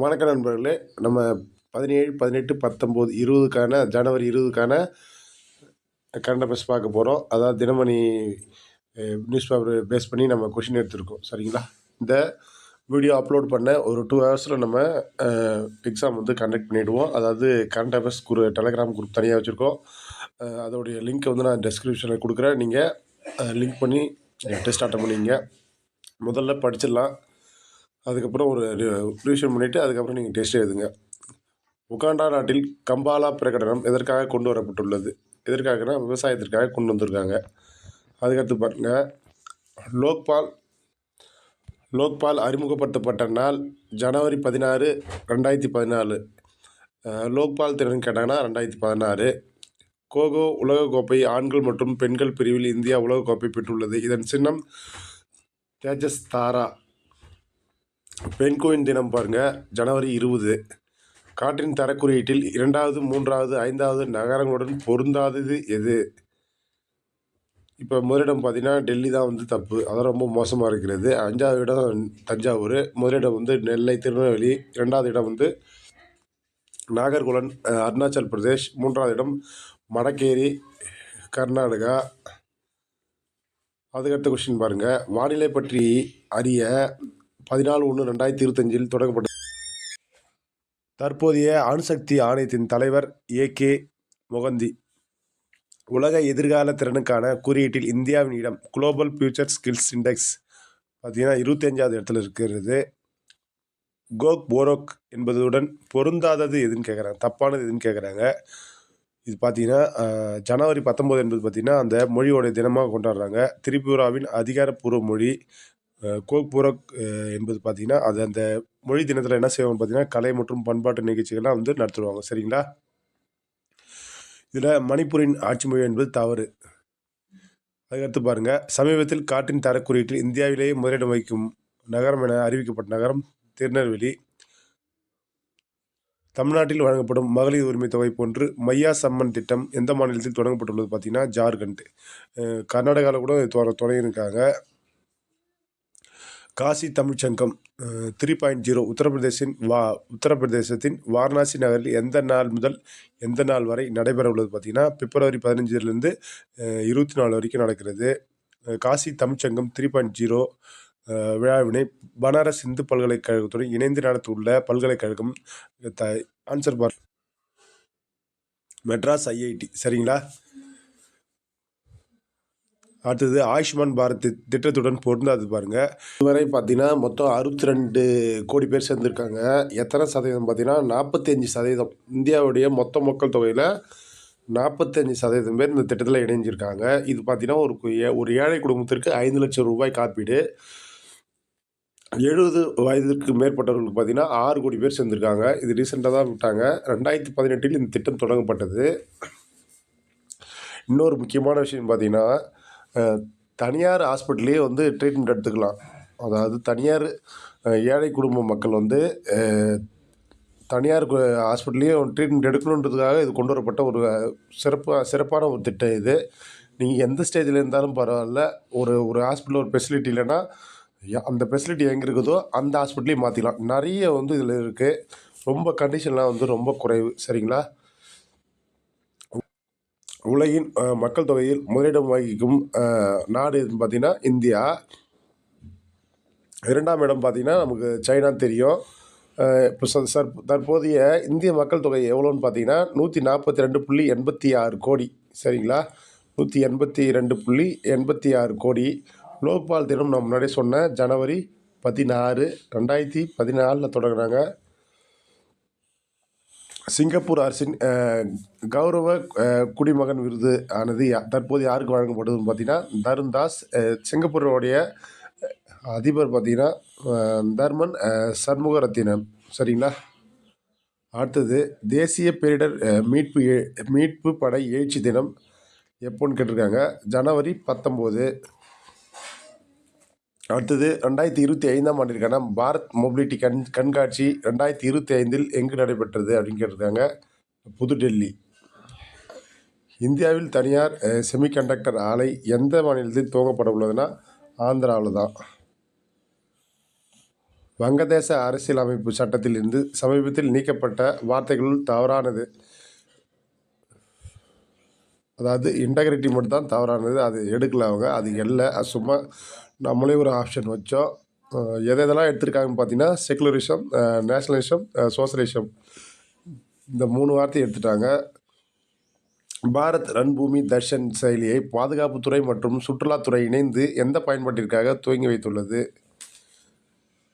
வணக்கம் நண்பர்களே. நம்ம 17, 18, 19, 20க்கான ஜனவரி 20க்கான கரண்ட் அஃபேர்ஸ் பார்க்க போறோம். அதாவது தினமணி நியூஸ் பேப்பர் பேஸ் பண்ணி நம்ம கொஷின் எடுத்திருக்கோம். சரிங்களா? இந்த வீடியோ அப்லோட் பண்ண ஒரு 2 ஹவர்ஸில் நம்ம எக்ஸாம் வந்து கண்டக்ட் பண்ணிவிடுவோம். அதாவது கரண்ட் அஃபேர்ஸ் டெலகிராம் குரூப் தனியாக வச்சுருக்கோம். அதோடைய லிங்க்கை வந்து நான் டெஸ்கிரிப்ஷனில் கொடுக்குறேன். நீங்கள் லிங்க் பண்ணி டெஸ்ட் அட்டன் பண்ணிங்க. முதல்ல படிச்சிடலாம். அதுக்கப்புறம் ஒரு ரிவிஷன் பண்ணிவிட்டு அதுக்கப்புறம் நீங்கள் டெஸ்ட் எழுதுங்க. உகாண்டா நாட்டில் கம்பாலா பிரகடனம் எதற்காக கொண்டு வரப்பட்டுள்ளது? எதற்காகனா விவசாயத்திற்காக கொண்டு வந்திருக்காங்க. அதுக்கடுத்து பாருங்கள், லோக்பால் அறிமுகப்படுத்தப்பட்ட நாள் ஜனவரி 16, 2014. லோக்பால் திறன் கேட்டாங்கன்னா 2016. கோகோ உலகக்கோப்பை ஆண்கள் மற்றும் பெண்கள் பிரிவில் இந்தியா உலகக்கோப்பை பெற்றுள்ளது. இதன் சின்னம் தேஜஸ் தாரா. பெண்குயின் தினம் பாருங்கள், ஜனவரி 20. காற்றின் தரக்குறியீட்டில் 2வது, 3வது, 5வது நகரங்களுடன் பொருந்தாதது எது? இப்போ முதலிடம் பார்த்தீங்கன்னா டெல்லி தான் வந்து தப்பு, அதான் ரொம்ப மோசமாக இருக்கிறது. 5வது இடம் தஞ்சாவூர், முதலிடம் வந்து நெல்லை, திருநெல்வேலி, 2வது இடம் வந்து நாகர்கோவில், அருணாச்சல் பிரதேஷ், 3வது இடம் மடக்கேரி, கர்நாடகா. அதுக்கடுத்த கொஸ்டின் பாருங்கள், வானிலை பற்றி அறிய 14/1/2025 தொடங்கப்பட்டது. தற்போதைய அணுசக்தி ஆணையத்தின் தலைவர் ஏ.கே. மொகந்தி. உலக எதிர்கால திறனுக்கான குறியீட்டில் இந்தியாவின் இடம் குளோபல் ஃபியூச்சர் ஸ்கில்ஸ் இண்டெக்ஸ் பார்த்தீங்கன்னா 25வது இடத்துல இருக்கிறது. கோக் போரோக் என்பதுடன் பொருந்தாதது எதுன்னு கேட்குறாங்க, தப்பானது எதுன்னு கேட்குறாங்க. இது பார்த்தீங்கன்னா ஜனவரி 19 என்பது பார்த்திங்கன்னா அந்த மொழியோடைய தினமாக கொண்டாடுறாங்க. திரிபுராவின் அதிகாரப்பூர்வ மொழி. கோக் போரோக் என்பது பார்த்திங்கன்னா அது அந்த மொழி தினத்தில் என்ன செய்வாங்க பார்த்திங்கன்னா கலை மற்றும் பண்பாட்டு நிகழ்ச்சிகள்லாம் வந்து நடத்துவாங்க. சரிங்களா? இதில் மணிப்பூரின் ஆட்சி மொழி என்பது தவறு. அதுக்கடுத்து பாருங்கள், சமீபத்தில் காற்றின் தரக்குறியீட்டில் இந்தியாவிலேயே முதலிடம் வகிக்கும் நகரம் என அறிவிக்கப்பட்ட நகரம் திருநெல்வேலி. தமிழ்நாட்டில் வழங்கப்படும் மகளிர் உரிமை தொகை போன்று மையா சம்மன் திட்டம் எந்த மாநிலத்தில் தொடங்கப்பட்டுள்ளது பார்த்தீங்கன்னா ஜார்க்கண்ட். கர்நாடகாவில் கூட தொடங்கியிருக்காங்க. காசி தமிழ்ச்சங்கம் 3.0 உத்தரப்பிரதேசத்தின் வாரணாசி நகரில் எந்த நாள் முதல் எந்த நாள் வரை நடைபெற உள்ளது பார்த்தீங்கன்னா பிப்ரவரி 15 24 வரைக்கும் நடக்கிறது. காசி தமிழ்ச்சங்கம் 3.0 விழாவினை பனாரஸ் இந்து பல்கலைக்கழகத்துடன் இணைந்து நடத்தியுள்ள பல்கலைக்கழகம் ஆன்சர் பார் மெட்ராஸ் ஐஐடி. சரிங்களா? அடுத்தது ஆயுஷ்மான் பாரத் திட்டத்துடன் பொருந்தாது பாருங்கள். இதுவரை பார்த்தீங்கன்னா மொத்தம் 62 கோடி பேர் சேர்ந்துருக்காங்க. எத்தனை சதவீதம் பார்த்தீங்கன்னா 45%. இந்தியாவுடைய மொத்த மக்கள் தொகையில் 45% பேர் இந்த திட்டத்தில் இணைஞ்சிருக்காங்க. இது பார்த்தீங்கன்னா ஒரு ஏழை குடும்பத்திற்கு 5 லட்சம் ரூபாய் காப்பீடு. 70 வயதிற்கு மேற்பட்டவர்களுக்கு பார்த்தீங்கன்னா 6 கோடி பேர் சேர்ந்துருக்காங்க. இது ரீசெண்டாக தான் விட்டாங்க. 2018 இந்த திட்டம் தொடங்கப்பட்டது. இன்னொரு முக்கியமான விஷயம் பார்த்தீங்கன்னா தனியார் ஹாஸ்பிட்டல்லே வந்து ட்ரீட்மெண்ட் எடுத்துக்கலாம். அதாவது தனியார் ஏழை குடும்ப மக்கள் வந்து தனியார் ஹாஸ்பிட்டல்லையே ட்ரீட்மெண்ட் எடுக்கணுன்றதுக்காக இது கொண்டு வரப்பட்ட ஒரு சிறப்பான ஒரு திட்டம் இது. நீங்கள் எந்த ஸ்டேஜில் இருந்தாலும் பரவாயில்ல, ஒரு ஹாஸ்பிட்டலில் ஒரு ஃபெசிலிட்டி இல்லைன்னா அந்த ஃபெசிலிட்டி எங்கே இருக்குதோ அந்த ஹாஸ்பிட்டலையும் மாற்றிக்கலாம். நிறைய வந்து இதில் இருக்குது. ரொம்ப கண்டிஷன்லாம் வந்து ரொம்ப குறைவு. சரிங்களா? உலகின் மக்கள் தொகையில் முதலிடம் வகிக்கும் நாடு எதுன்னு பார்த்தீங்கன்னா இந்தியா. 2ஆம் இடம் பார்த்தீங்கன்னா நமக்கு சைனா தெரியும். இப்போ தற்போதைய இந்திய மக்கள் தொகை எவ்வளோன்னு பார்த்தீங்கன்னா 142.86 கோடி. சரிங்களா? 182.86 கோடி. லோக்பால் தினம் நான் முன்னாடியே சொன்னேன், ஜனவரி 16, 2014 தொடங்குறாங்க. சிங்கப்பூர் அரசின் கௌரவ குடிமகன் விருது ஆனது தற்போது யாருக்கு வழங்கப்படுதுன்னு பார்த்தீங்கன்னா தருண் தாஸ். சிங்கப்பூரோடைய அதிபர் பார்த்தீங்கன்னா தர்மன் சண்முகரத்தினம். சரிங்களா? அடுத்தது தேசிய பேரிடர் மீட்பு படை எழுச்சி தினம் எப்போன்னு கேட்டிருக்காங்க, ஜனவரி 19. அடுத்தது 2025ஆம் ஆண்டிற்கான பாரத் மொபிலிட்டி கண்காட்சி 2025 எங்கு நடைபெற்றது அப்படின்னு கேட்டிருக்காங்க, புதுடெல்லி. இந்தியாவில் தனியார் செமிகண்டக்டர் ஆலை எந்த மாநிலத்தில் துவங்கப்பட உள்ளதுன்னா ஆந்திராவில் தான். வங்கதேச அரசியலமைப்பு சட்டத்திலிருந்து சமீபத்தில் நீக்கப்பட்ட வார்த்தைகளுள் தவறானது. அதாவது இன்டெகிரிட்டி மட்டும் தான் தவறானது. அது எடுக்கல அவங்க. அது இல்ல. அது சும்மா நம்மளே ஒரு ஆப்ஷன் வச்சோம். எதெல்லாம் எடுத்திருக்காங்கன்னு பார்த்தீங்கன்னா, செக்குலரிசம், நேஷனலிசம், சோஷலிசம் இந்த 3 வார்த்தைய எடுத்துட்டாங்க. பாரத் ரன்பூமி தர்ஷன் செயலியை பாதுகாப்புத்துறை மற்றும் சுற்றுலாத்துறை இணைந்து எந்த பயன்பாட்டிற்காக துவங்கி வைத்துள்ளது?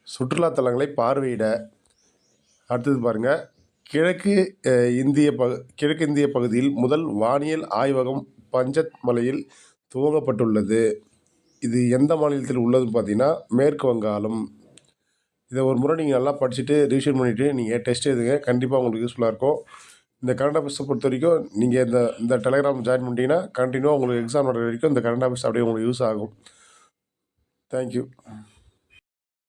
சுற்றுலா தலங்களை பார்வையிட. அடுத்தது பாருங்க. கிழக்கு இந்திய பகுதியில் முதல் வானியல் ஆய்வகம் பஞ்சத் மலையில் துவங்கப்பட்டுள்ளது. இது எந்த மாநிலத்தில் உள்ளதுன்னு பார்த்தீங்கன்னா, மேற்கு வங்காளம். இதை ஒரு முறை நீங்கள் நல்லா படிச்சுட்டு ரிவிஷன் பண்ணிவிட்டு நீங்கள் டெஸ்ட் எழுதுங்க. கண்டிப்பாக உங்களுக்கு யூஸ்ஃபுல்லாக இருக்கும். இந்த கரண்ட் அஃபேர்ஸை பொறுத்த வரைக்கும் நீங்கள் இந்த டெலகிராம் ஜாயின் பண்ணிட்டீங்கன்னா கண்டினியூவாக உங்களுக்கு எக்ஸாம் நடக்கிற வரைக்கும் இந்த கரண்ட் அஃபேர்ஸ் அப்படியே உங்களுக்கு யூஸ் ஆகும். தேங்க்யூ.